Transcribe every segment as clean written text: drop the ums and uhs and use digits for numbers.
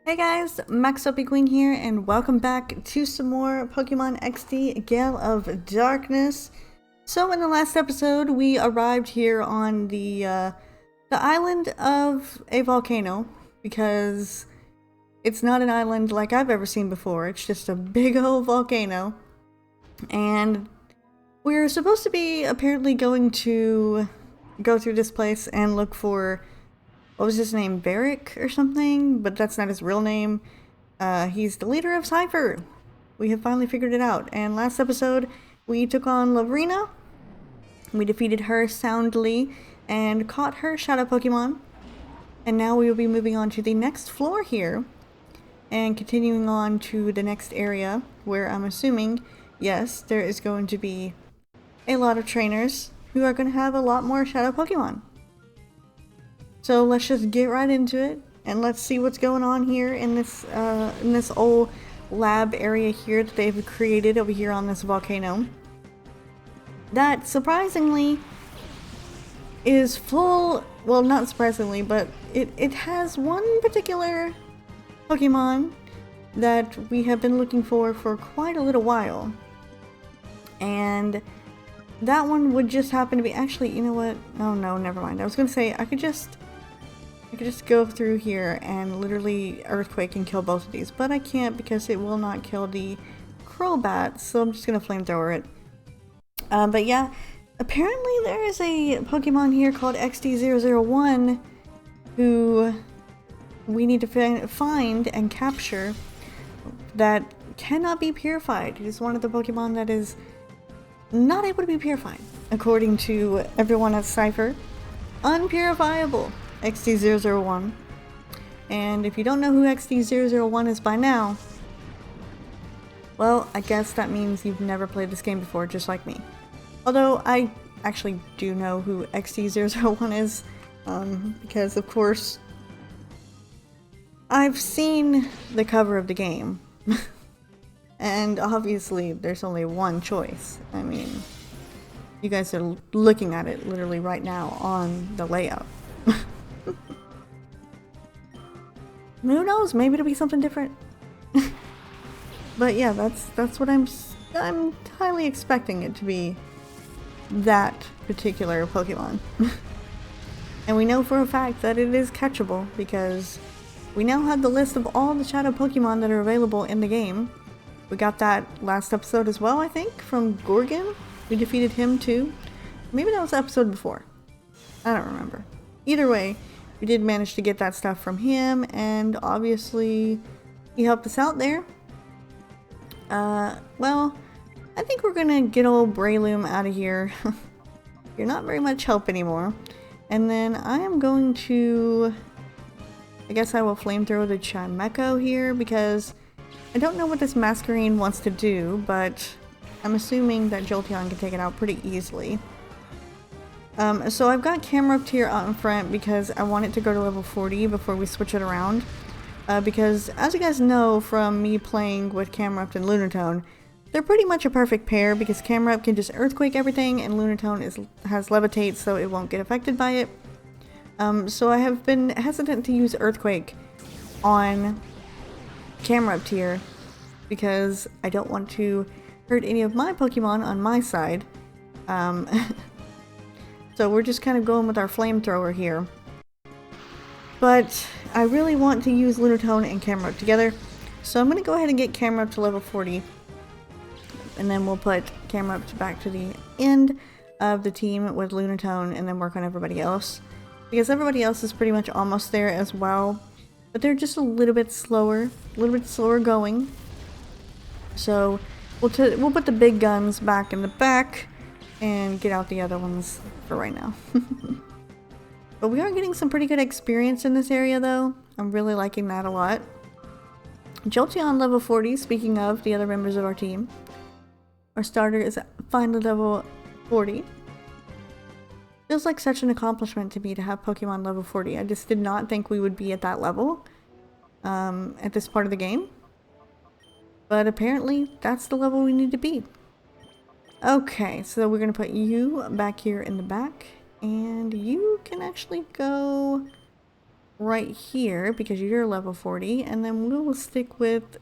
Hey guys, MaxLPQueen here, and welcome back to some more Pokemon XD Gale of Darkness. So in the last episode, we arrived here on the island of a volcano, because it's not an island like I've ever seen before. It's just a big old volcano, and we're supposed to be apparently going to go through this place and look for, what was his name, Barrick or something? But that's not his real name. He's the leader of Cypher. We have finally figured it out. And last episode, we took on Lavrina. We defeated her soundly and caught her shadow Pokemon. And now we will be moving on to the next floor here. And continuing on to the next area, where I'm assuming, yes, there is going to be a lot of trainers who are going to have a lot more shadow Pokemon. So let's just get right into it, and let's see what's going on here in this old lab area here that they've created over here on this volcano. That surprisingly is full, well, not surprisingly, but it has one particular Pokemon that we have been looking for quite a little while. And that one would just happen to be, actually, you know what? Oh no, never mind. I was gonna say I could just go through here and literally earthquake and kill both of these, but I can't because it will not kill the Crobat, so I'm just gonna flamethrower it. But yeah, apparently there is a Pokemon here called XD001 who we need to find and capture that cannot be purified. It is one of the Pokemon that is not able to be purified, according to everyone at Cypher. Unpurifiable. XD001. And if you don't know who XD001 is by now, well, I guess that means you've never played this game before, just like me. Although I actually do know who XD001 is, because of course I've seen the cover of the game. And obviously there's only one choice. I mean, you guys are looking at it literally right now on the layout. Who knows? Maybe it'll be something different. But yeah, that's what I'm highly expecting it to be, that particular Pokemon. And we know for a fact that it is catchable because we now have the list of all the shadow Pokemon that are available in the game. We got that last episode as well, I think, from Gorgon. We defeated him too. Maybe that was the episode before. I don't remember. Either way, we did manage to get that stuff from him, and obviously he helped us out there. Well, I think we're gonna get old Breloom out of here. You're not very much help anymore. And then I am going to, I guess I will flamethrow the Chimecho here, because I don't know what this Masquerain wants to do, but I'm assuming that Jolteon can take it out pretty easily. So I've got Camerupt here out in front because I want it to go to level 40 before we switch it around. Because as you guys know from me playing with Camerupt and Lunatone, they're pretty much a perfect pair because Camerupt can just earthquake everything and Lunatone has levitate, so it won't get affected by it. So I have been hesitant to use earthquake on Camerupt here because I don't want to hurt any of my Pokemon on my side. So we're just kind of going with our flamethrower here. But I really want to use Lunatone and Camerupt together, so I'm going to go ahead and get Camerupt to level 40. And then we'll put Camerupt back to the end of the team with Lunatone and then work on everybody else. Because everybody else is pretty much almost there as well. But they're just a little bit slower going. So we'll put the big guns back in the back and get out the other ones for right now. But we are getting some pretty good experience in this area though. I'm really liking that a lot. Jolteon level 40, speaking of the other members of our team. Our starter is finally level 40. Feels like such an accomplishment to me to have Pokemon level 40. I just did not think we would be at that level at this part of the game. But apparently that's the level we need to be. Okay, so we're going to put you back here in the back, and you can actually go right here because you're level 40, and then we'll stick with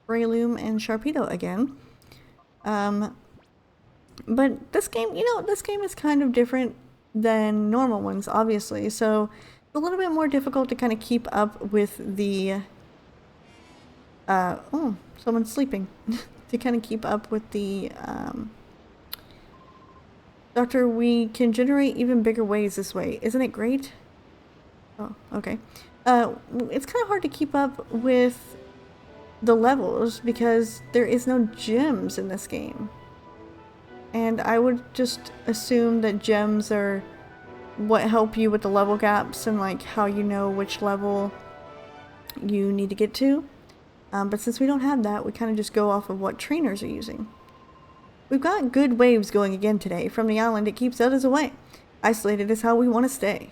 Breloom and Sharpedo again. But this game, you know, this game is kind of different than normal ones, obviously, so it's a little bit more difficult to kind of keep up with the oh, someone's sleeping. To kind of keep up with the Doctor, we can generate even bigger waves this way. Isn't it great? Oh, okay. It's kind of hard to keep up with the levels because there is no gems in this game. And I would just assume that gems are what help you with the level gaps and like how you know which level you need to get to. But since we don't have that, we kind of just go off of what trainers are using. We've got good waves going again today. From the island, it keeps others away. Isolated is how we want to stay.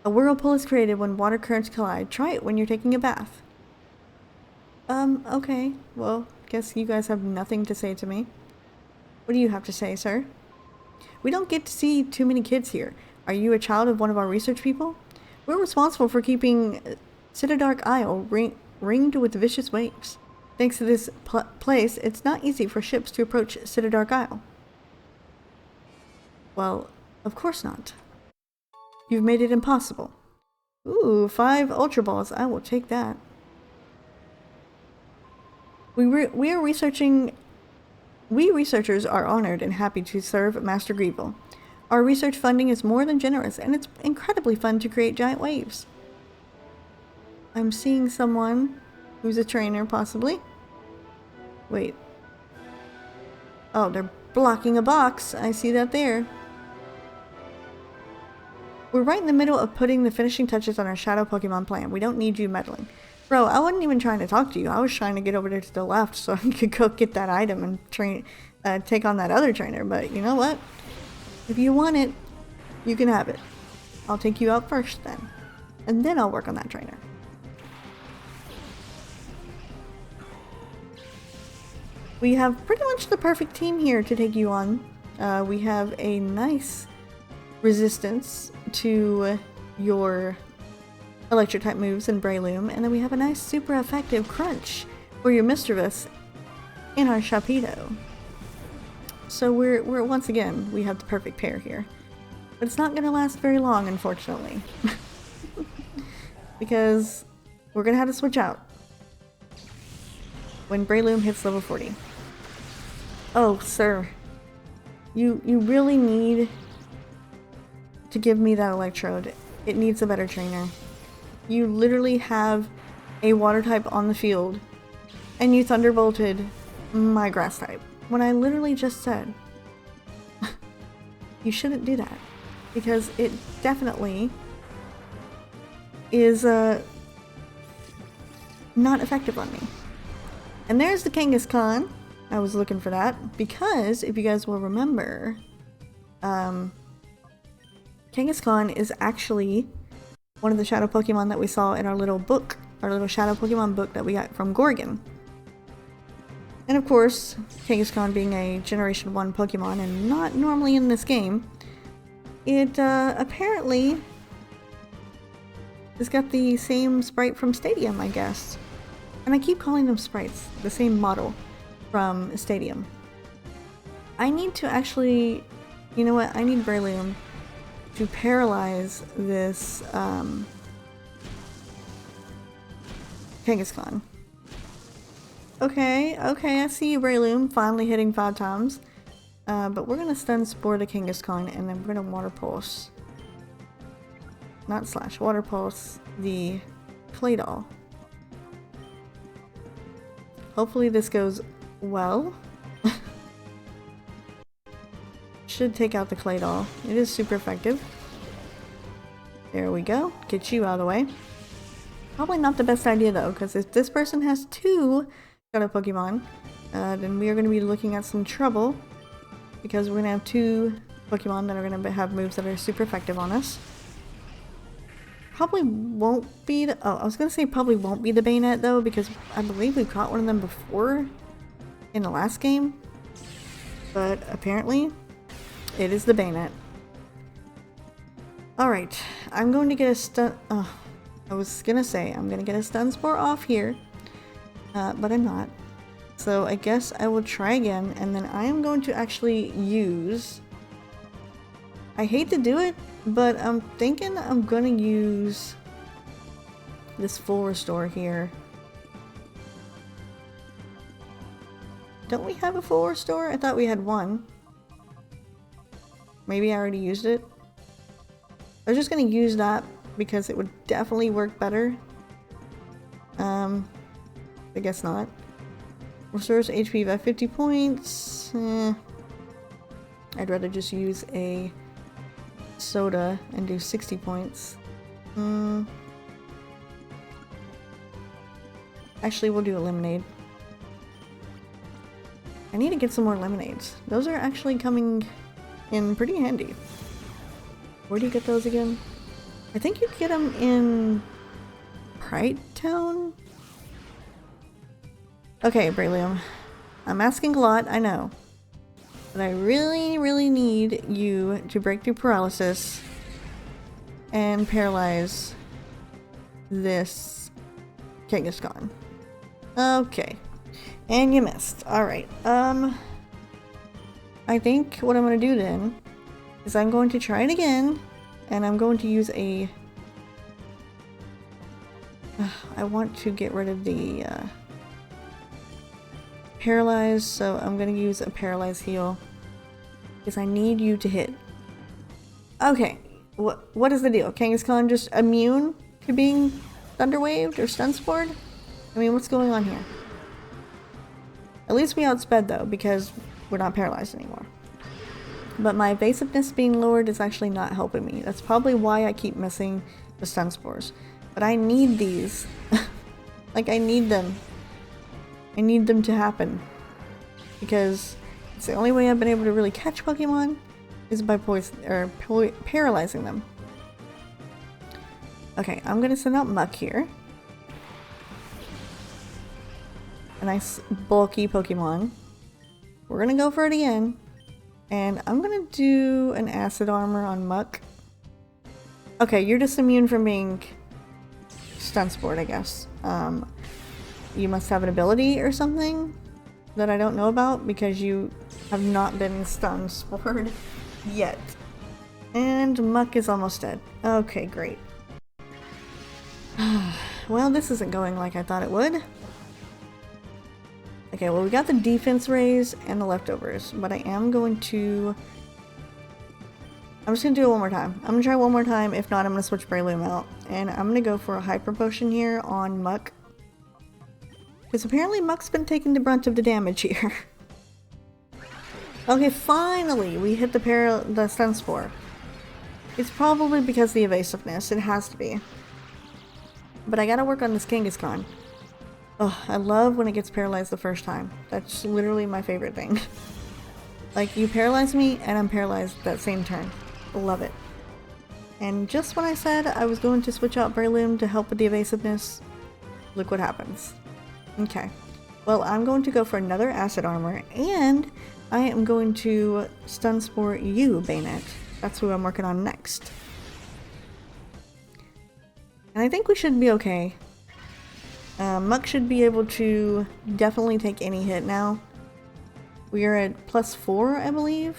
A whirlpool is created when water currents collide. Try it when you're taking a bath. Okay. Well, guess you guys have nothing to say to me. What do you have to say, sir? We don't get to see too many kids here. Are you a child of one of our research people? We're responsible for keeping Citadark Isle ringed with vicious waves. Thanks to this place, it's not easy for ships to approach Citadark Isle. Well, of course not. You've made it impossible. Ooh, 5 Ultra Balls. I will take that. We are researching... We researchers are honored and happy to serve Master Greevil. Our research funding is more than generous, and it's incredibly fun to create giant waves. I'm seeing someone who's a trainer, possibly. Wait. Oh, they're blocking a box. I see that there. We're right in the middle of putting the finishing touches on our Shadow Pokemon plan. We don't need you meddling. Bro, I wasn't even trying to talk to you. I was trying to get over there to the left so I could go get that item and take on that other trainer. But you know what? If you want it, you can have it. I'll take you out first then. And then I'll work on that trainer. We have pretty much the perfect team here to take you on. We have a nice resistance to your electric type moves in Breloom, and then we have a nice super effective crunch for your Mischievous in our Sharpedo. So we're once again, we have the perfect pair here. But it's not gonna last very long, unfortunately. Because we're gonna have to switch out when Breloom hits level 40. Oh, sir. You really need to give me that Electrode. It needs a better trainer. You literally have a water type on the field, and you Thunderbolted my grass type. When I literally just said, you shouldn't do that. Because it definitely is not effective on me. And there's the Kangaskhan. I was looking for that because if you guys will remember, Kangaskhan is actually one of the shadow Pokemon that we saw in our little book, our little shadow Pokemon book that we got from Gorgon. And of course, Kangaskhan being a Generation 1 Pokemon and not normally in this game, it apparently has got the same sprite from Stadium, I guess. And I keep calling them sprites, the same model from Stadium. I need to actually, you know what, I need Breloom to paralyze this Kangaskhan. Okay, I see you, Breloom, finally hitting 5 times. But we're gonna Stun Spore the Kangaskhan and then we're gonna Water Pulse. Not slash, Water Pulse the Claydol. Hopefully this goes well. Should take out the Claydol. It is super effective. There we go. Get you out of the way. Probably not the best idea though, because if this person has 2 Shadow Pokemon, then we are going to be looking at some trouble. Because we're going to have 2 Pokemon that are going to have moves that are super effective on us. Probably won't be the... Oh, I was going to say probably won't be the Bayonet though, because I believe we caught one of them before in the last game. But apparently, it is the Bayonet. Alright, I'm going to get a stun. Oh, I was gonna say I'm gonna get a stun spore off here, but I'm not. So I guess I will try again, and then I am going to actually use. I hate to do it, but I'm thinking I'm gonna use this full restore here. Don't we have a full restore? I thought we had one. Maybe I already used it. I was just gonna use that because it would definitely work better. I guess not. Restores HP by 50 points. I'd rather just use a soda and do 60 points. Actually, we'll do a lemonade. I need to get some more lemonades. Those are actually coming in pretty handy. Where do you get those again? I think you get them in Pride Town? Okay, Breloom. I'm asking a lot, I know. But I really, really need you to break through paralysis and paralyze this Kangaskhan. Okay. And you missed. Alright. I think what I'm going to do then is I'm going to try it again, and I'm going to use a... I want to get rid of the paralyze, so I'm going to use a paralyze heal because I need you to hit. Okay, what is the deal? Kangaskhan just immune to being thunderwaved or stun spored? I mean, what's going on here? At least we outsped though, because we're not paralyzed anymore. But my evasiveness being lowered is actually not helping me. That's probably why I keep missing the stun spores. But I need these. Like, I need them. I need them to happen. Because it's the only way I've been able to really catch Pokemon is by paralyzing them. Okay, I'm gonna send out Muck here. A nice bulky Pokemon. We're gonna go for it again. And I'm gonna do an acid armor on Muck. Okay, you're just immune from being stun spored, I guess. You must have an ability or something that I don't know about because you have not been stun spored yet. And Muck is almost dead. Okay, great. Well, this isn't going like I thought it would. Okay, well, we got the defense raise and the leftovers, but I am going to... I'm just going to do it one more time. I'm going to try one more time. If not, I'm going to switch Breloom out. And I'm going to go for a Hyper Potion here on Muck. Because apparently Muck's been taking the brunt of the damage here. Okay, finally we hit the stun spore. It's probably because of the evasiveness. It has to be. But I gotta work on this Kangaskhan. Oh, I love when it gets paralyzed the first time. That's literally my favorite thing. Like, you paralyze me and I'm paralyzed that same turn. Love it. And just when I said I was going to switch out Breloom to help with the evasiveness, look what happens. Okay. Well, I'm going to go for another acid armor, and I am going to stun spore you, Bayonet. That's who I'm working on next. And I think we should be okay. Muck should be able to definitely take any hit now. We are at +4, I believe,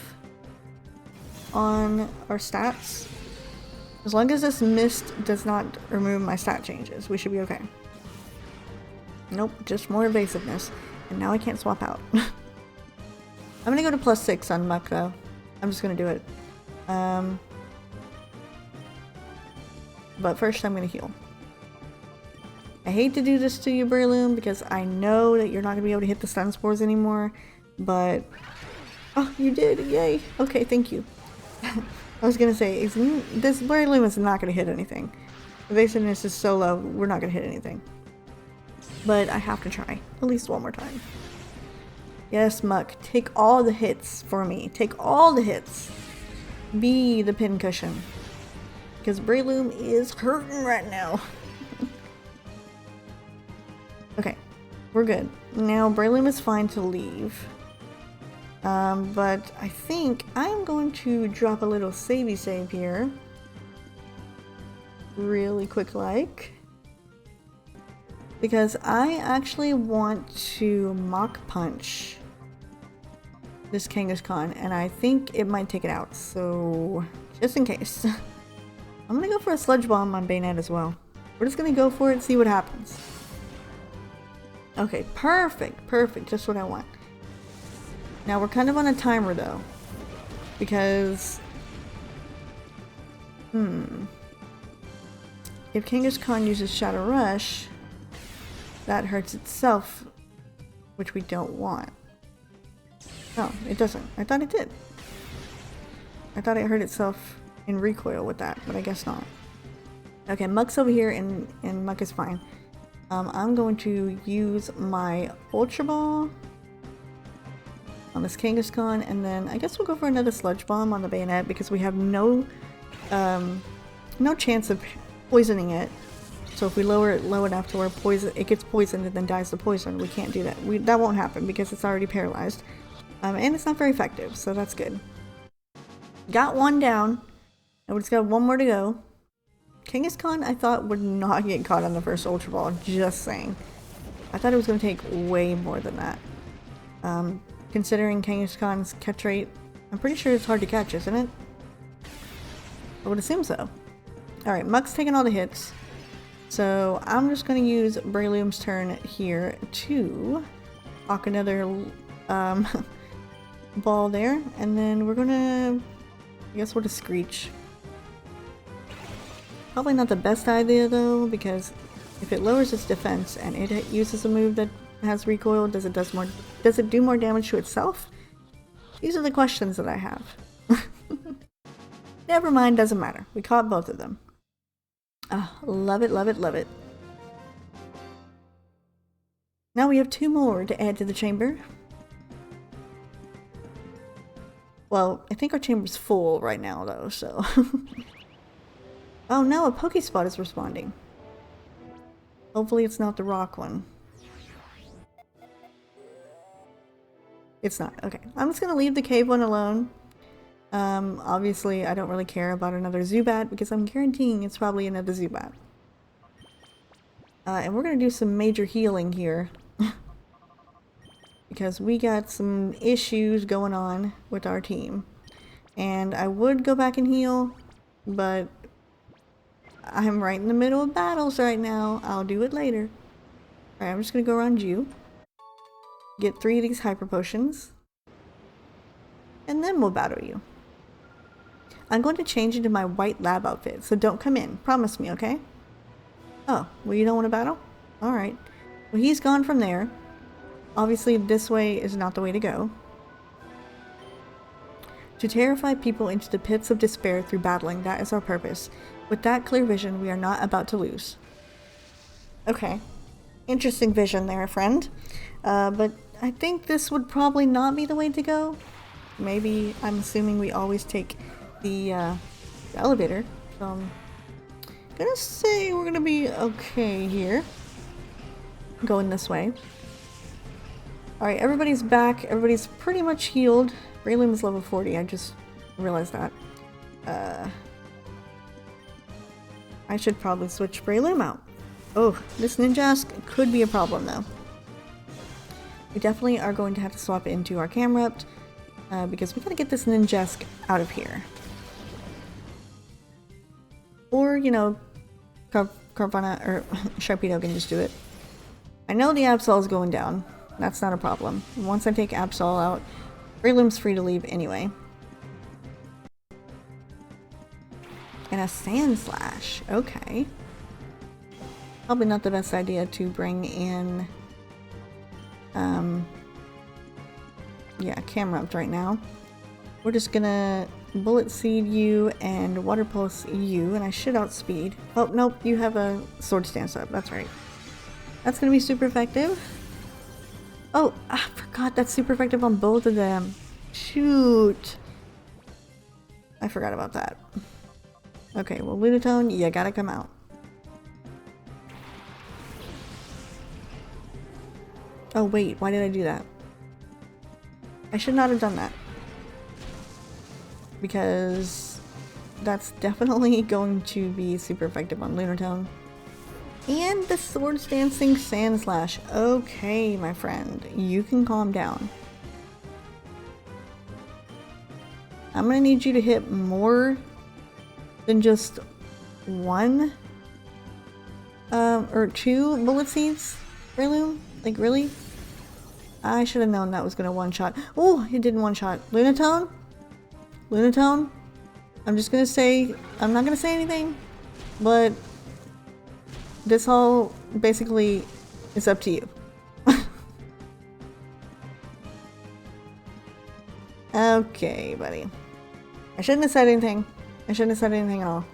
on our stats. As long as this mist does not remove my stat changes, we should be okay. Nope, just more evasiveness. And now I can't swap out. I'm gonna go to +6 on Muck though. I'm just gonna do it. But first I'm gonna heal. I hate to do this to you, Breloom, because I know that you're not gonna be able to hit the stun spores anymore, but... Oh, you did! Yay! Okay, thank you. I was gonna say, this Breloom is not gonna hit anything. Evasiveness is so low, we're not gonna hit anything. But I have to try. At least one more time. Yes, Muck. Take all the hits for me. Take all the hits. Be the pincushion. Because Breloom is hurting right now. Okay. We're good. Now, Breloom is fine to leave. But I think I'm going to drop a little savey save here. really quick like. Because I actually want to Mach Punch this Kangaskhan, and I think it might take it out, so just in case. I'm gonna go for a Sludge Bomb on Bayonet as well. We're just gonna go for it and see what happens. Okay, perfect, perfect, just what I want. Now we're kind of on a timer though, because if Kangaskhan uses Shadow Rush, that hurts itself, which we don't want. No, it doesn't. I thought it did. I thought it hurt itself in recoil with that, but I guess not. Okay, Muck's over here and Muck is fine. I'm going to use my Ultra Ball on this Kangaskhan, and then I guess we'll go for another Sludge Bomb on the Bayonet because we have no chance of poisoning it. So if we lower it low enough to where it gets poisoned and then dies to poison, we can't do that. That won't happen because it's already paralyzed. And it's not very effective, so that's good. Got one down, and we just got one more to go. Kangaskhan, I thought, would not get caught on the first Ultra Ball, just saying. I thought it was going to take way more than that. Considering Kangaskhan's catch rate, I'm pretty sure it's hard to catch, isn't it? I would assume so. Alright, Muck's taking all the hits. So I'm just going to use Breloom's turn here to lock another ball there, and then we're gonna, I guess we'll just Screech. Probably not the best idea though, because if it lowers its defense and it uses a move that has recoil, does it do more damage to itself? These are the questions that I have. Never mind, doesn't matter. We caught both of them. Ah, love it, love it, love it. Now we have two more to add to the chamber. Well, I think our chamber's full right now though, so... Oh no, a Pokespot is responding. Hopefully it's not the rock one. It's not. Okay. I'm just gonna leave the cave one alone. Obviously I don't really care about another Zubat because I'm guaranteeing it's probably another Zubat. And we're gonna do some major healing here. Because we got some issues going on with our team. And I would go back and heal, but I'm right in the middle of battles right now. I'll do it later. Alright, I'm just gonna go around you. Get 3 of these Hyper Potions. And then we'll battle you. I'm going to change into my white lab outfit, so don't come in. Promise me, okay? Oh, well you don't want to battle? Alright. Well, he's gone from there. Obviously, this way is not the way to go. To terrify people into the pits of despair through battling, that is our purpose. With that clear vision, we are not about to lose. Okay. Interesting vision there, friend. But I think this would probably not be the way to go. Maybe, I'm assuming we always take the elevator. So I'm gonna say we're gonna be okay here. Going this way. Alright, everybody's back. Everybody's pretty much healed. Breloom is level 40, I just realized that. I should probably switch Breloom out. Oh, this Ninjask could be a problem though. We definitely are going to have to swap it into our Camerupt, because we gotta get this Ninjask out of here. Or, you know, Carvana or Sharpedo can just do it. I know the Absol is going down. That's not a problem. Once I take Absol out, Breloom's free to leave anyway. And a Sand Slash. Okay. Probably not the best idea to bring in yeah, Camerupt right now. We're just gonna Bullet Seed you and Water Pulse you, and I should outspeed. Oh, nope, you have a Sword Stance up. That's right. That's gonna be super effective. Oh, I forgot that's super effective on both of them. Shoot. I forgot about that. Okay, well, Lunatone, you gotta come out. Oh, wait, why did I do that? I should not have done that. Because that's definitely going to be super effective on Lunar Tone. And the Swords Dancing Sand Slash. Okay, my friend, you can calm down. I'm gonna need you to hit more than just one or two bullet seeds, Breloom? Like, really? I should have known that was gonna one-shot. Oh, it didn't one-shot. Lunatone? Lunatone? I'm just gonna say, I'm not gonna say anything, but this all basically is up to you. Okay, buddy. I shouldn't have said anything. I shouldn't have said anything at all.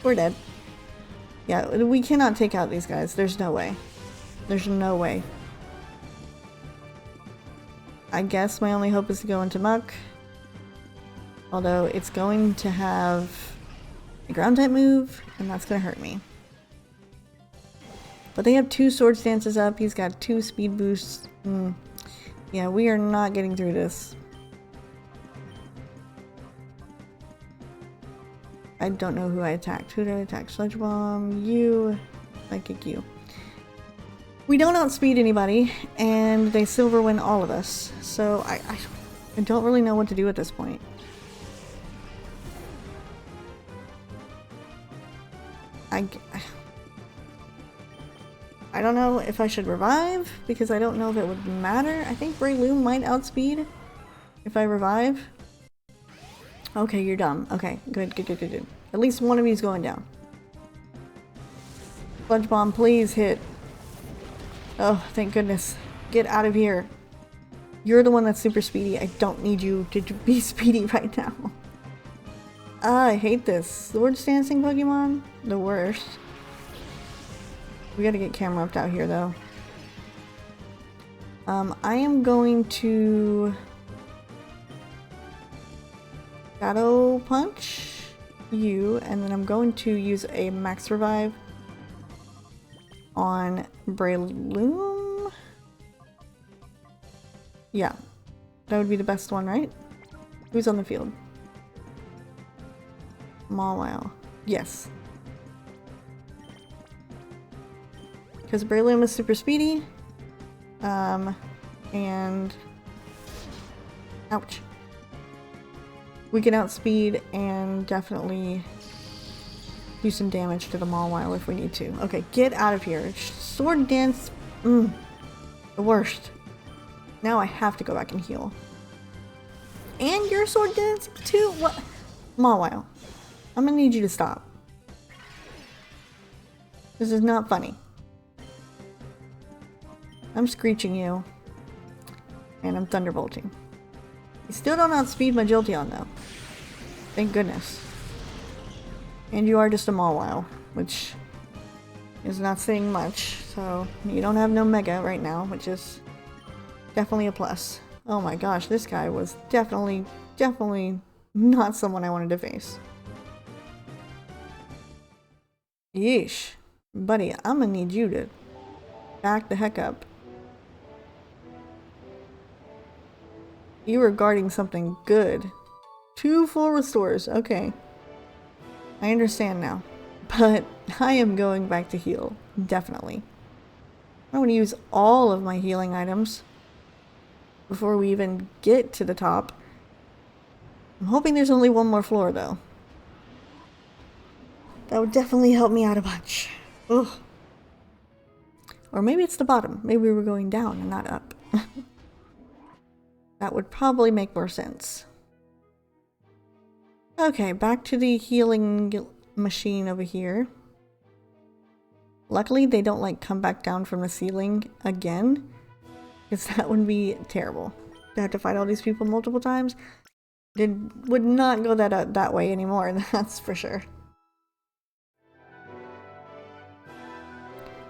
We're dead. Yeah, we cannot take out these guys. There's no way. There's no way. I guess my only hope is to go into Muck. Although it's going to have a ground type move, and that's going to hurt me. But they have 2 Swords Dances up. He's got 2 speed boosts. Yeah, we are not getting through this. I don't know who I attacked. Who did I attack? Sludge Bomb, you, Psychic, you. We don't outspeed anybody, and they silver win all of us. So I don't really know what to do at this point. I don't know if I should revive, because I don't know if it would matter. I think Breloom might outspeed if I revive. Okay, you're dumb. Okay, good. At least one of you's going down. Sludge Bomb, please hit. Oh, thank goodness. Get out of here. You're the one that's super speedy. I don't need you to be speedy right now. I hate this. Swords Dancing Pokemon? The worst. We gotta get camera upped out here though. I am going to Shadow Punch you, and then I'm going to use a Max Revive on Breloom. Yeah, that would be the best one, right? Who's on the field? Mawile. Yes. Because Breloom is super speedy. And ouch. We can outspeed and definitely do some damage to the Mawile if we need to. Okay, get out of here. Sword Dance. The worst. Now I have to go back and heal. And you're Sword Dance too? What? Mawile, I'm gonna need you to stop. This is not funny. I'm screeching you. And I'm thunderbolting. You still don't outspeed my Jolteon though. Thank goodness. And you are just a Mawile, which is not saying much. So you don't have no Mega right now, which is definitely a plus. Oh my gosh, this guy was definitely not someone I wanted to face. Yeesh. Buddy, I'm gonna need you to back the heck up. You were guarding something good. 2 full restores. Okay. I understand now. But I am going back to heal. Definitely. I want to use all of my healing items before we even get to the top. I'm hoping there's only one more floor though. That would definitely help me out a bunch. Ugh. Or maybe it's the bottom. Maybe we were going down and not up. That would probably make more sense. Okay, back to the healing machine over here. Luckily, they don't like come back down from the ceiling again, because that would be terrible. To have to fight all these people multiple times. It would not go that way anymore, that's for sure.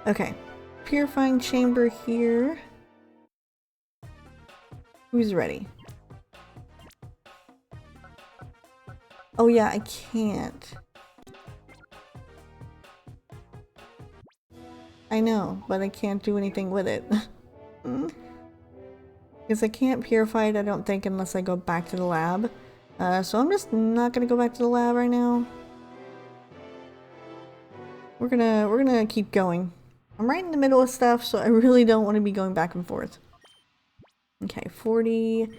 Okay, purifying chamber here. Who's ready? Oh yeah, I can't. I know, but I can't do anything with it. Because I can't purify it, I don't think, unless I go back to the lab. So I'm just not gonna go back to the lab right now. We're gonna keep going. I'm right in the middle of stuff, so I really don't want to be going back and forth. Okay, 40.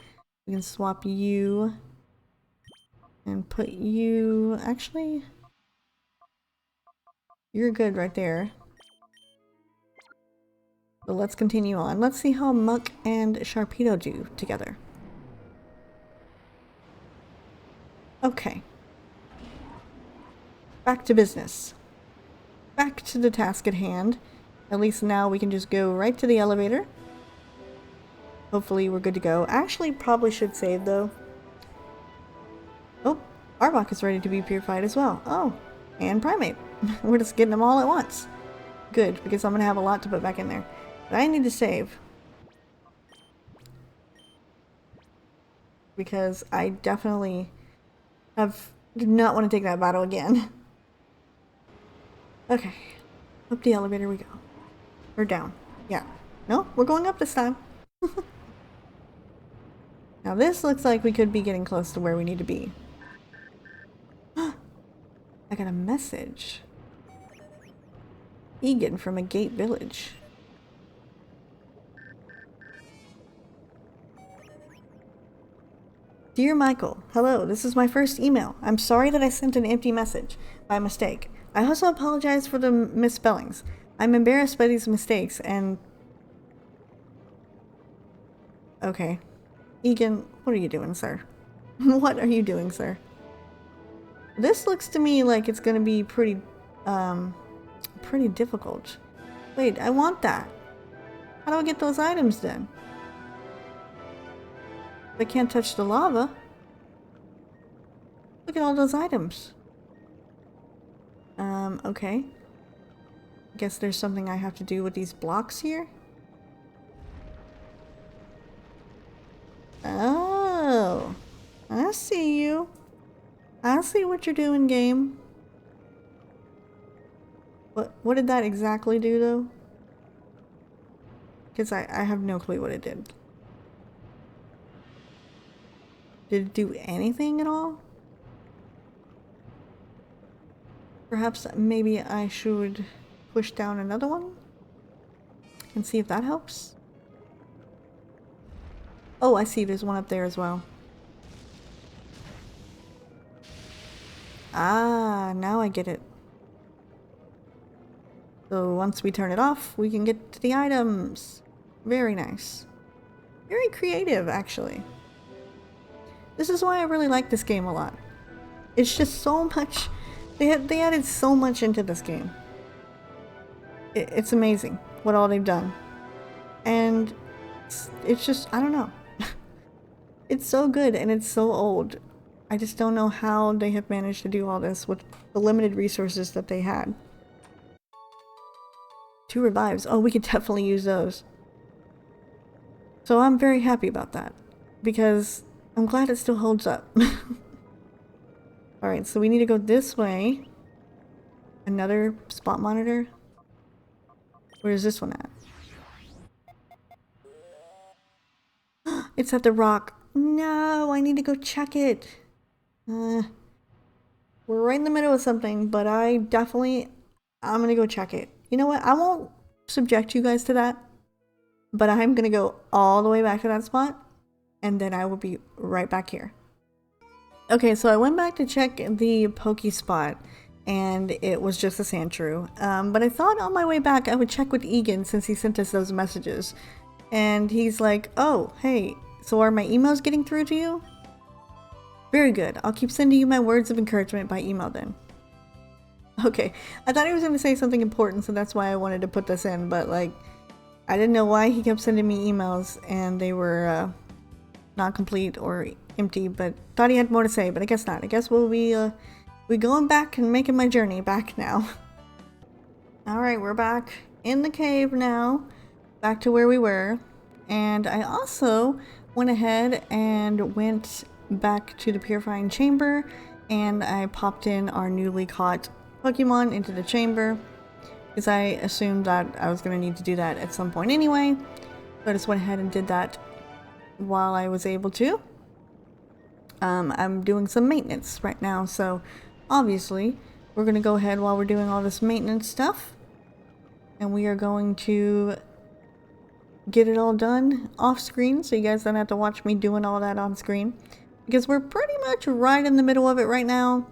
We can swap you and put you. Actually, you're good right there. But let's continue on. Let's see how Muck and Sharpedo do together. Okay. Back to business. Back to the task at hand. At least now we can just go right to the elevator. Hopefully we're good to go. Actually, probably should save though. Oh, Arbok is ready to be purified as well. Oh, and Primate. We're just getting them all at once. Good, because I'm going to have a lot to put back in there. But I need to save. Because I definitely did not want to take that battle again. Okay. Up the elevator we go. Or down. Yeah. No, we're going up this time. Now this looks like we could be getting close to where we need to be. I got a message. Egan from a gate village. Dear Michael, hello, this is my first email. I'm sorry that I sent an empty message by mistake. I also apologize for the misspellings. I'm embarrassed by these mistakes and... Okay. Egan, what are you doing, sir? What are you doing, sir? This looks to me like it's gonna be pretty difficult. Wait, I want that. How do I get those items then? I can't touch the lava. Look at all those items. Okay. Guess there's something I have to do with these blocks here. Oh, I see you. I see what you're doing, game. What did that exactly do, though? Because I have no clue what it did. Did it do anything at all? Perhaps maybe I should push down another one and see if that helps. Oh, I see. There's one up there as well. Ah, now I get it. So once we turn it off, we can get to the items. Very nice. Very creative, actually. This is why I really like this game a lot. It's just so much... They added so much into this game. It's amazing what all they've done. And it's just... I don't know. It's so good and it's so old. I just don't know how they have managed to do all this with the limited resources that they had. 2 revives. Oh, we could definitely use those. So I'm very happy about that. Because I'm glad it still holds up. Alright, so we need to go this way. Another spot monitor. Where is this one at? It's at the rock. No, I need to go check it. We're right in the middle of something, but I'm gonna go check it. You know what? I won't subject you guys to that, but I'm gonna go all the way back to that spot, and then I will be right back here. Okay, so I went back to check the Poke spot, and it was just a sand shrew. But I thought on my way back I would check with Egan since he sent us those messages. And he's like, oh, hey, so are my emails getting through to you? Very good. I'll keep sending you my words of encouragement by email then. Okay, I thought he was going to say something important, so that's why I wanted to put this in, but like, I didn't know why he kept sending me emails and they were not complete or empty, but thought he had more to say, but I guess not. I guess we'll be going back and making my journey back now. Alright, we're back in the cave now, back to where we were, and I also went ahead and went back to the purifying chamber, and I popped in our newly caught Pokemon into the chamber, because I assumed that I was going to need to do that at some point anyway, so I just went ahead and did that while I was able to. I'm doing some maintenance right now, so obviously we're gonna go ahead while we're doing all this maintenance stuff, and we are going to get it all done off screen so you guys don't have to watch me doing all that on screen, because we're pretty much right in the middle of it right now.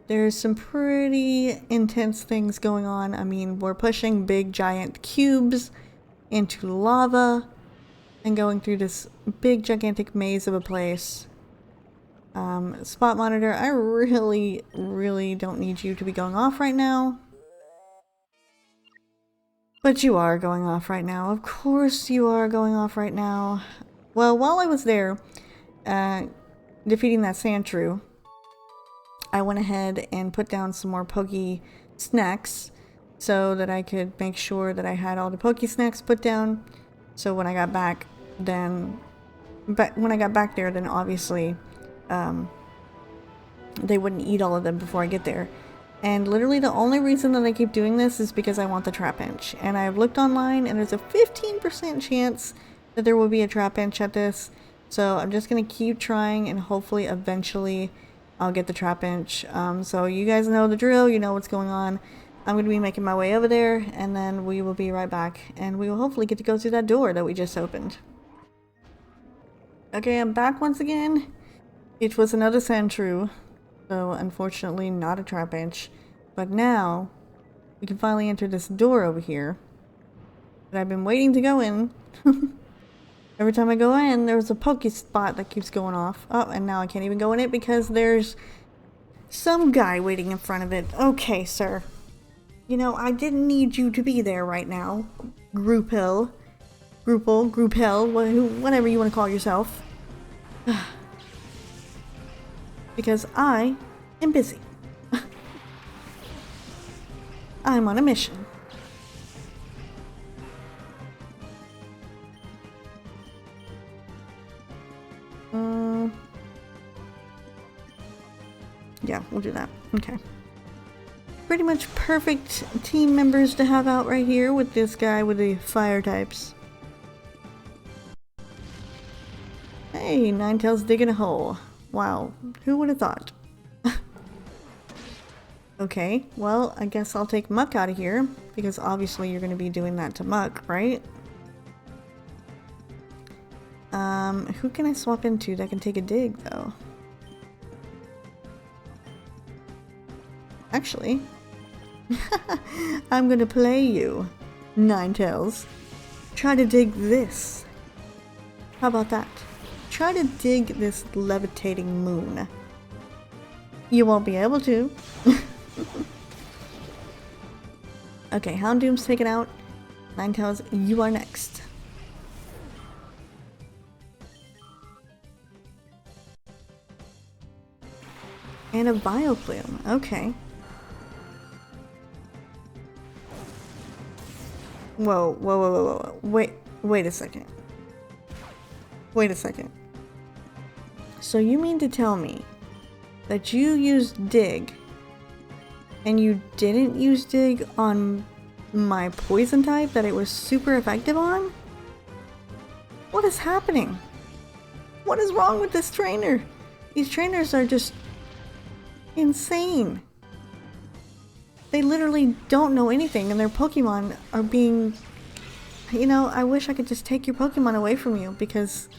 There's some pretty intense things going on. I mean, we're pushing big giant cubes into lava and going through this big gigantic maze of a place. Spot monitor, I really don't need you to be going off right now. But you are going off right now. Of course you are going off right now. Well, while I was there, defeating that sand shrew, I went ahead and put down some more Poke snacks so that I could make sure that I had all the Poke snacks put down. So when I got back, then... But when I got back there, then obviously they wouldn't eat all of them before I get there. And literally the only reason that I keep doing this is because I want the trap inch. And I've looked online and there's a 15% chance that there will be a trap inch at this. So I'm just going to keep trying and hopefully eventually I'll get the trap inch. So you guys know the drill, you know what's going on. I'm going to be making my way over there and then we will be right back. And we will hopefully get to go through that door that we just opened. Okay, I'm back once again. It was another sand shrew. So unfortunately not a trap inch, but now we can finally enter this door over here that I've been waiting to go in. Every time I go in, there's a Poke spot that keeps going off. Oh, and now I can't even go in it because there's some guy waiting in front of it. Okay, sir. You know, I didn't need you to be there right now. Groupel, whatever you want to call yourself. Because I am busy. I'm on a mission. Yeah, we'll do that. Okay. Pretty much perfect team members to have out right here with this guy with the fire types. Hey, Ninetales digging a hole. Wow, who would have thought? Okay, well, I guess I'll take Muck out of here, because obviously you're going to be doing that to Muck, right? Who can I swap into that can take a dig, though? Actually, I'm going to play you, Ninetales. Try to dig this. How about that? Try to dig this levitating moon. You won't be able to. Okay, Houndoom's taken out. Ninetales, you are next. And a Bioplume, okay. Whoa. Wait a second. Wait a second. So you mean to tell me that you used dig and you didn't use dig on my poison type that it was super effective on? What is happening? What is wrong with this trainer? These trainers are just insane. They literally don't know anything and their Pokemon are being... You know, I wish I could just take your Pokemon away from you because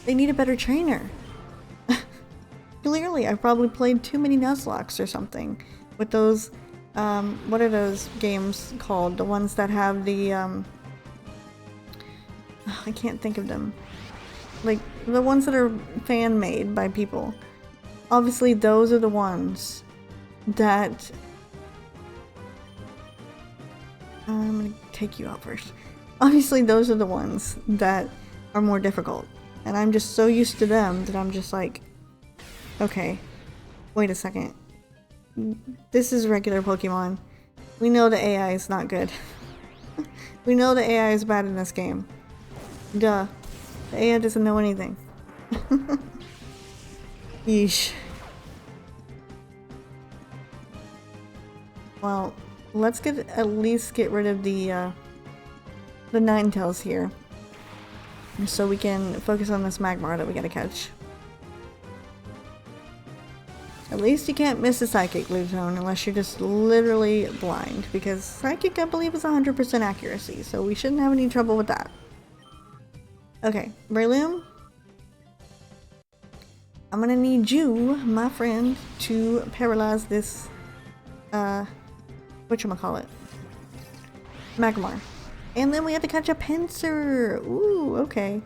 they need a better trainer. Clearly, I probably played too many Nuzlocks or something with those, what are those games called? The ones that have the, I can't think of them. Like, the ones that are fan-made by people. Obviously, those are the ones that... I'm gonna take you out first. Obviously, those are the ones that are more difficult. And I'm just so used to them that I'm just like, okay, wait a second. This is regular Pokemon. We know the AI is not good. We know the AI is bad in this game. Duh. The AI doesn't know anything. Yeesh. Well, let's at least get rid of the Ninetales here. So we can focus on this Magmar that we gotta catch. At least you can't miss a Psychic, Lunatone, unless you're just literally blind, because Psychic, I believe, is 100% accuracy, so we shouldn't have any trouble with that. Okay, Breloom, I'm gonna need you, my friend, to paralyze this, whatchamacallit, Magmar. And then we have to catch a Pinsir! Ooh, okay.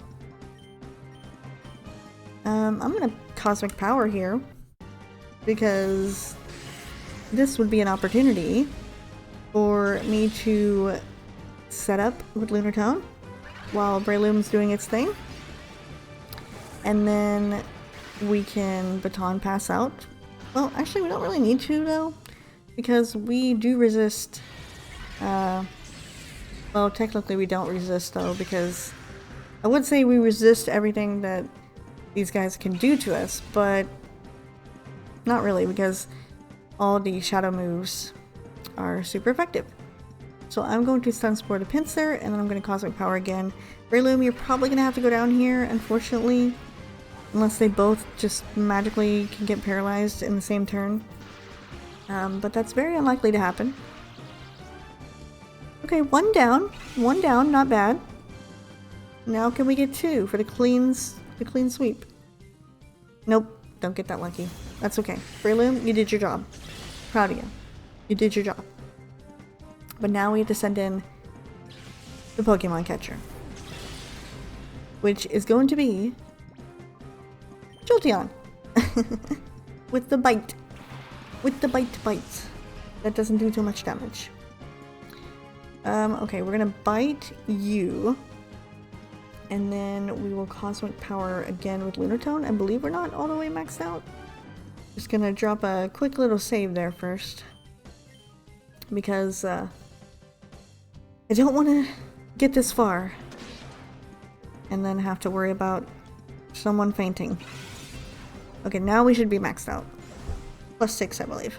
I'm gonna Cosmic Power here, because this would be an opportunity for me to set up with Lunatone while Breloom's doing its thing. And then we can Baton Pass out. Well, actually we don't really need to though, because we do resist, well, technically we don't resist though, because I would say we resist everything that these guys can do to us, but not really, because all the shadow moves are super effective. So I'm going to Stun Spore the Pinsir, and then I'm going to Cosmic Power again. Breloom, you're probably going to have to go down here, unfortunately, unless they both just magically can get paralyzed in the same turn. But that's very unlikely to happen. Okay, one down, not bad. Now can we get two for the clean sweep? Nope, don't get that lucky. That's okay. Breloom, you did your job. Proud of you. You did your job. But now we have to send in the Pokemon catcher, which is going to be Jolteon. With the bite. With the bite. That doesn't do too much damage. Okay, we're gonna bite you. And then we will Cosmic Power again with Lunatone. I believe we're not all the way maxed out. Just gonna drop a quick little save there first, because I don't want to get this far and then have to worry about someone fainting. Okay, now we should be maxed out. +6, I believe.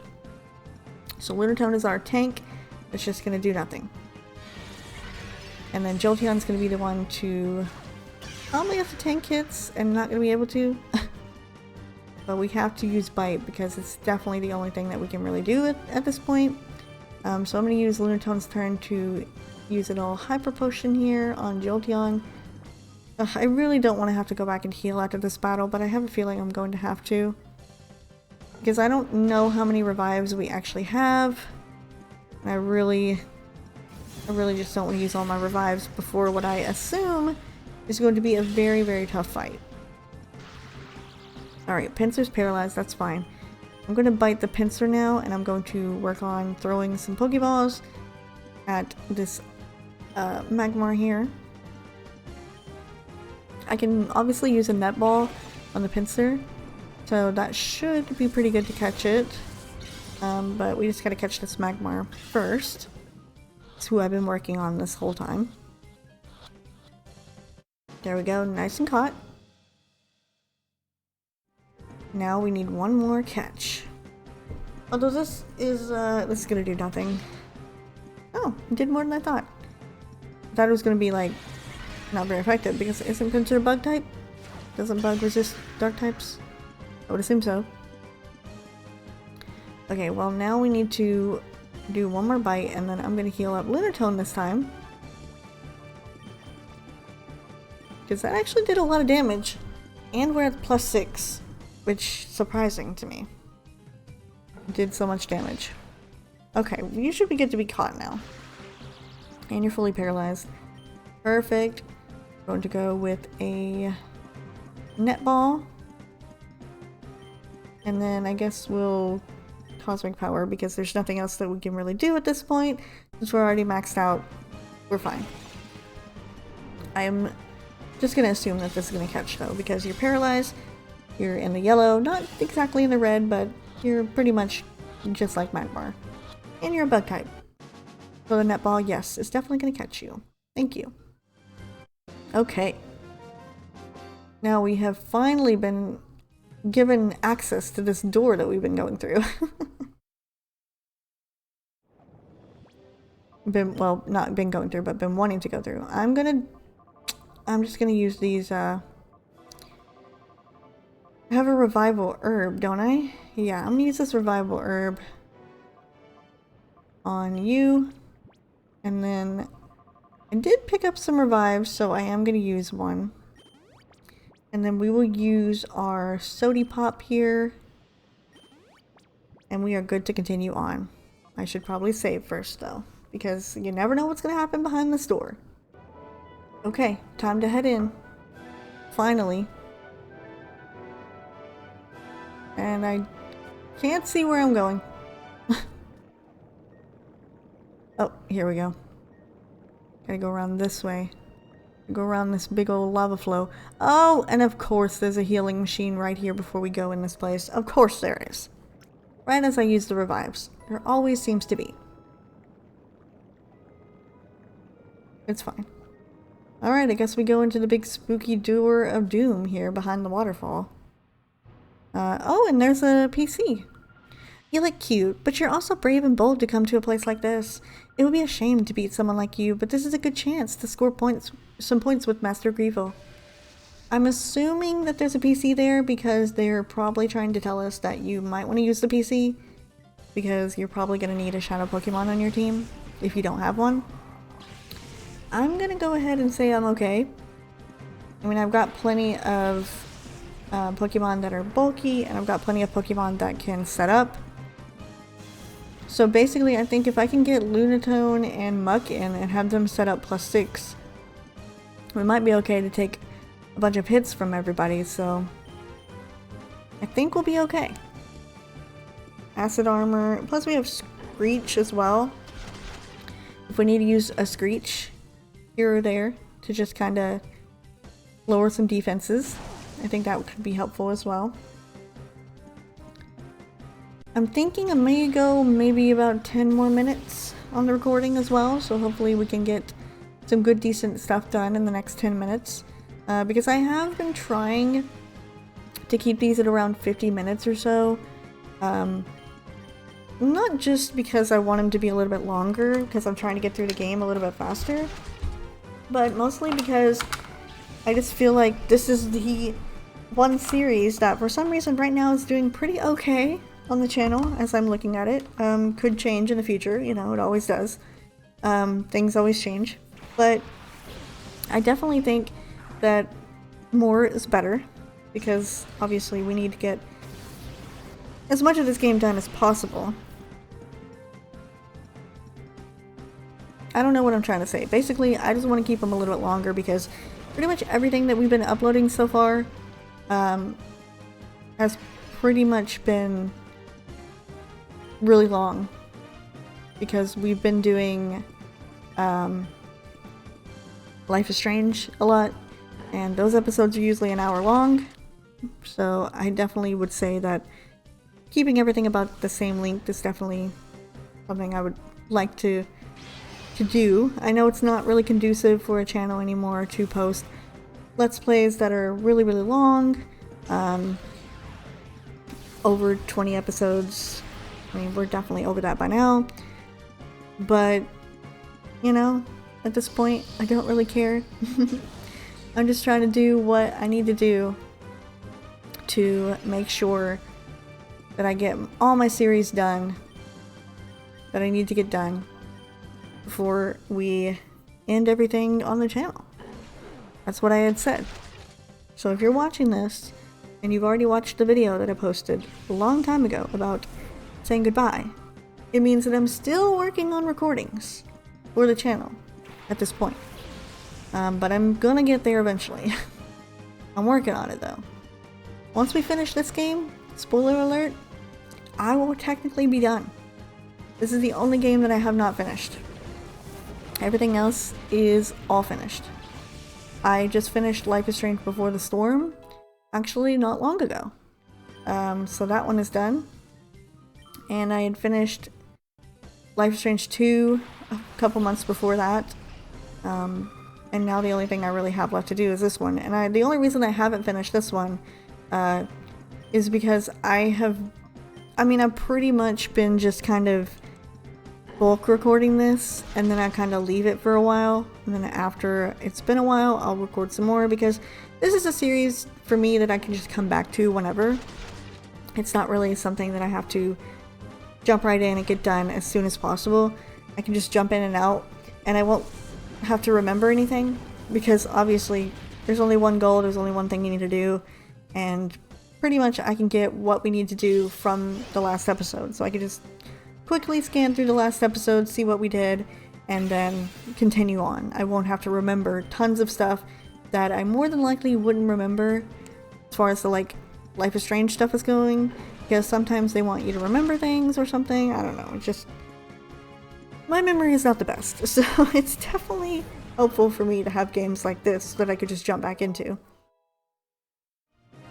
So Lunatone is our tank. It's just gonna do nothing. And then Jolteon's gonna be the one to probably have to tank hits and not gonna be able to. But we have to use Bite because it's definitely the only thing that we can really do at this point. So I'm gonna use Lunatone's turn to use an all Hyper Potion here on Jolteon. I really don't want to have to go back and heal after this battle, but I have a feeling I'm going to have to. Because I don't know how many revives we actually have. And I really just don't want to use all my revives before what I assume is going to be a very, very tough fight. Alright, Pinsir's paralyzed, that's fine. I'm going to bite the Pinsir now, and I'm going to work on throwing some Pokeballs at this Magmar here. I can obviously use a Net Ball on the Pinsir, so that should be pretty good to catch it. But we just gotta catch this Magmar first. It's who I've been working on this whole time. There we go, nice and caught. Now we need one more catch. Although this is gonna do nothing. Oh, it did more than I thought. I thought it was gonna be like not very effective, because isn't Pinsir bug type? Doesn't bug resist dark types? I would assume so. Okay, well now we need to do one more bite, and then I'm gonna heal up Lunatone this time. Because that actually did a lot of damage. And we're at +6. Which, surprising to me. Did so much damage. Okay, you should be good to be caught now. And you're fully paralyzed. Perfect. Going to go with a Net Ball. And then I guess we'll Cosmic Power, because there's nothing else that we can really do at this point. Since we're already maxed out, we're fine. I'm just going to assume that this is going to catch though, because you're paralyzed. You're in the yellow, not exactly in the red, but you're pretty much just like Magmar. And you're a bug type. So the Net Ball, yes, is definitely going to catch you. Thank you. Okay. Now we have finally been given access to this door that we've been going through. Well, not been going through, but been wanting to go through. I'm just gonna use these, I have a revival herb, don't I? Yeah, I'm gonna use this revival herb on you. And then I did pick up some revives, so I am gonna use one. And then we will use our sody pop here. And we are good to continue on. I should probably save first though, because you never know what's gonna happen behind this door. Okay, time to head in. Finally. And I can't see where I'm going. Oh, here we go. Gotta go around this way. Go around this big old lava flow. Oh, and of course there's a healing machine right here before we go in this place. Of course there is. Right as I use the revives. There always seems to be. It's fine. Alright, I guess we go into the big spooky door of doom here behind the waterfall. Oh, and there's a PC. You look cute, but you're also brave and bold to come to a place like this. It would be a shame to beat someone like you, but this is a good chance to score some points with Master Grievo. I'm assuming that there's a PC there because they're probably trying to tell us that you might want to use the PC because you're probably going to need a shadow Pokemon on your team if you don't have one. I'm going to go ahead and say I'm okay. I mean, I've got plenty of Pokemon that are bulky, and I've got plenty of Pokemon that can set up. So basically, I think if I can get Lunatone and Muck in and have them set up +6, we might be okay to take a bunch of hits from everybody, so I think we'll be okay. Acid armor, plus we have Screech as well. If we need to use a Screech here or there to just kind of lower some defenses, I think that could be helpful as well. I'm thinking I may go maybe about 10 more minutes on the recording as well, so hopefully we can get some good decent stuff done in the next 10 minutes. Because I have been trying to keep these at around 50 minutes or so. Not just because I want them to be a little bit longer, because I'm trying to get through the game a little bit faster, but mostly because I just feel like this is the one series that for some reason right now is doing pretty okay on the channel as I'm looking at it. Could change in the future, you know, it always does. Things always change. But I definitely think that more is better, because obviously we need to get as much of this game done as possible. I don't know what I'm trying to say. Basically, I just want to keep them a little bit longer because pretty much everything that we've been uploading so far has pretty much been really long, because we've been doing Life is Strange a lot, and those episodes are usually an hour long, so I definitely would say that keeping everything about the same length is definitely something I would like to do. I know it's not really conducive for a channel anymore to post Let's Plays that are really, really long, over 20 episodes. I mean, we're definitely over that by now, but, you know, at this point, I don't really care. I'm just trying to do what I need to do to make sure that I get all my series done that I need to get done before we end everything on the channel. That's what I had said. So if you're watching this and you've already watched the video that I posted a long time ago about saying goodbye, it means that I'm still working on recordings for the channel at this point. But I'm gonna get there eventually. I'm working on it though. Once we finish this game, spoiler alert, I will technically be done. This is the only game that I have not finished. Everything else is all finished. I just finished Life is Strange Before the Storm, actually not long ago. So that one is done. And I had finished Life is Strange 2 a couple months before that. And now the only thing I really have left to do is this one. And the only reason I haven't finished this one is because I've pretty much been just kind of bulk recording this, and then I kind of leave it for a while, and then after it's been a while I'll record some more, because this is a series for me that I can just come back to whenever. It's not really something that I have to jump right in and get done as soon as possible. I can just jump in and out, and I won't have to remember anything, because obviously there's only one goal, there's only one thing you need to do, and pretty much I can get what we need to do from the last episode. So I can just quickly scan through the last episode, see what we did, and then continue on. I won't have to remember tons of stuff that I more than likely wouldn't remember as far as the like Life is Strange stuff is going, because sometimes they want you to remember things or something. I don't know, it's just my memory is not the best, so it's definitely helpful for me to have games like this that I could just jump back into.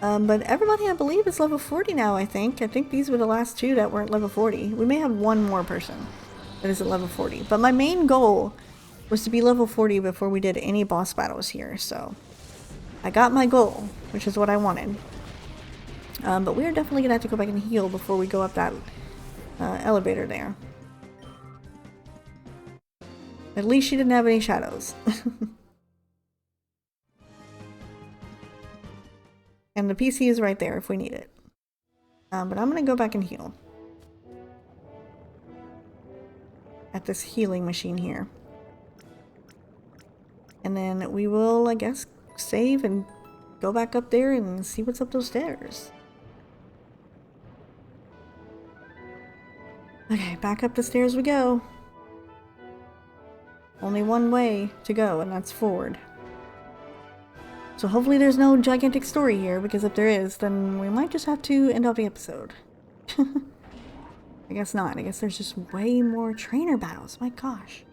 But everybody, I believe, is level 40 now, I think. I think these were the last two that weren't level 40. We may have one more person that is at level 40. But my main goal was to be level 40 before we did any boss battles here, so I got my goal, which is what I wanted. But we are definitely going to have to go back and heal before we go up that elevator there. At least she didn't have any shadows. And the PC is right there if we need it. But I'm gonna go back and heal. At this healing machine here. And then we will, I guess, save and go back up there and see what's up those stairs. Okay, back up the stairs we go. Only one way to go, and that's forward. So hopefully there's no gigantic story here, because if there is, then we might just have to end off the episode. I guess not. I guess there's just way more trainer battles. My gosh.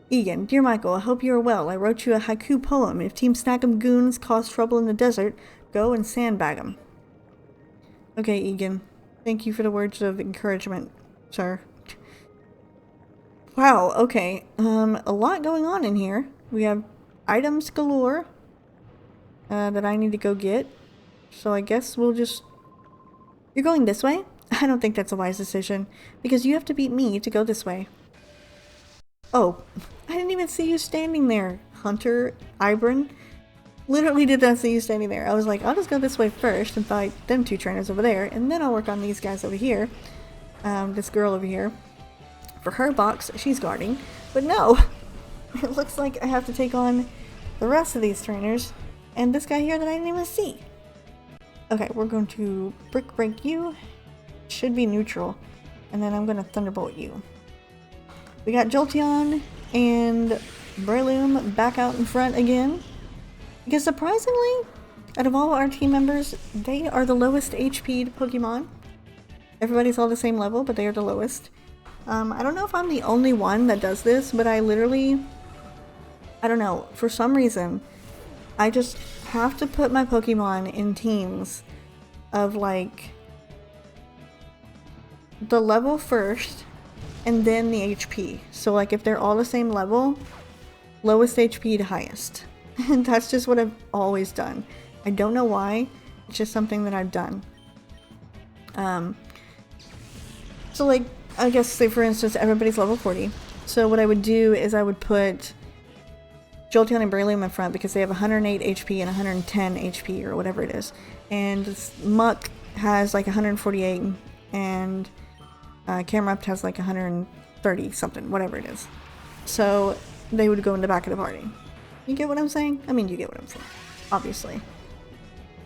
Egan, dear Michael, I hope you are well. I wrote you a haiku poem. If Team Snackum goons cause trouble in the desert, go and sandbag them. Okay, Egan. Thank you for the words of encouragement, sir. Wow, okay. A lot going on in here. We have items galore that I need to go get. So I guess we'll just... You're going this way? I don't think that's a wise decision, because you have to beat me to go this way. Oh, I didn't even see you standing there, Hunter Ibron. Literally did not see you standing there. I was like, I'll just go this way first and fight them two trainers over there, and then I'll work on these guys over here. This girl over here. For her box, she's guarding. But no! It looks like I have to take on the rest of these trainers, and this guy here that I didn't even see. Okay, we're going to brick break you. Should be neutral. And then I'm going to thunderbolt you. We got Jolteon and Breloom back out in front again. Because surprisingly, out of all our team members, they are the lowest HP'd Pokemon. Everybody's all the same level, but they are the lowest. I don't know if I'm the only one that does this, but I literally... I don't know, for some reason, I just have to put my Pokemon in teams of like the level first and then the HP. So like if they're all the same level, lowest HP to highest. And that's just what I've always done. I don't know why, it's just something that I've done. So like, I guess say for instance everybody's level 40. So what I would do is I would put Jolteon and Breloom in front because they have 108 HP and 110 HP or whatever it is. And Muck has like 148 and Camerupt has like 130 something, whatever it is. So they would go in the back of the party. You get what I'm saying? I mean, you get what I'm saying. Obviously.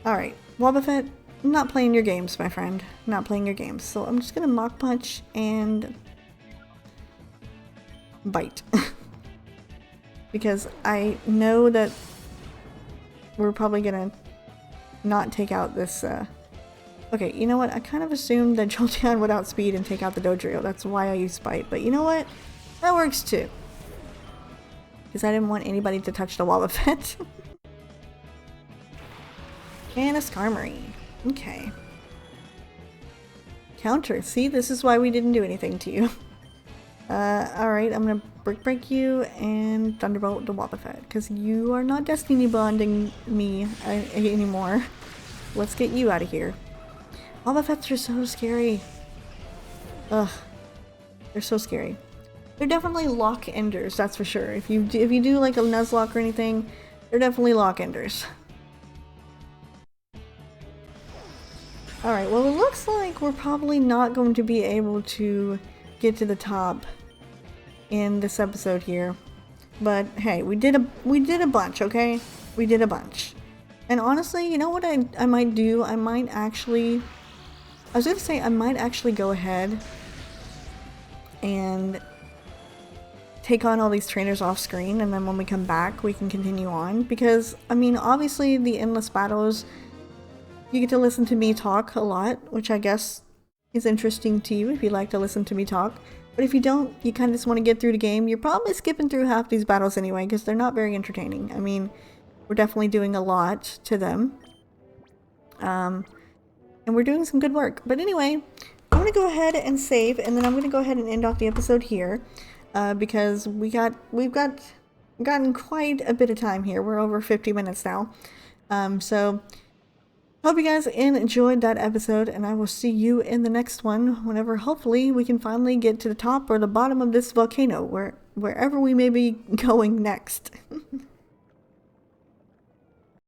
Alright, Wobbuffet, I'm not playing your games, my friend. I'm not playing your games. So I'm just gonna Mach Punch and bite. Because I know that we're probably gonna not take out this, Okay, you know what? I kind of assumed that Jolteon would outspeed and take out the Dodrio. That's why I used Bite. But you know what? That works too. Because I didn't want anybody to touch the Wobbuffet. And a Skarmory. Okay. Counter. See, this is why we didn't do anything to you. Alright, I'm gonna Brick Break you and Thunderbolt the Wobbuffet. Because you are not Destiny bonding me anymore. Let's get you out of here. Wobbuffets are so scary. Ugh. They're so scary. They're definitely lock enders, that's for sure. If you do like a Nuzlocke or anything, they're definitely lock enders. Alright, well it looks like we're probably not going to be able to get to the top in this episode here. But hey, we did a bunch, okay? We did a bunch. And honestly, you know what I might do? I might actually go ahead and take on all these trainers off screen, and then when we come back we can continue on, because I mean obviously the endless battles, you get to listen to me talk a lot, which I guess is interesting to you if you like to listen to me talk. But if you don't, you kind of just want to get through the game, you're probably skipping through half these battles anyway, because they're not very entertaining. I mean, we're definitely doing a lot to them. And we're doing some good work. But anyway, I'm going to go ahead and save, and then I'm going to go ahead and end off the episode here. Because we've gotten quite a bit of time here. We're over 50 minutes now. So hope you guys enjoyed that episode, and I will see you in the next one, whenever hopefully we can finally get to the top or the bottom of this volcano, wherever we may be going next.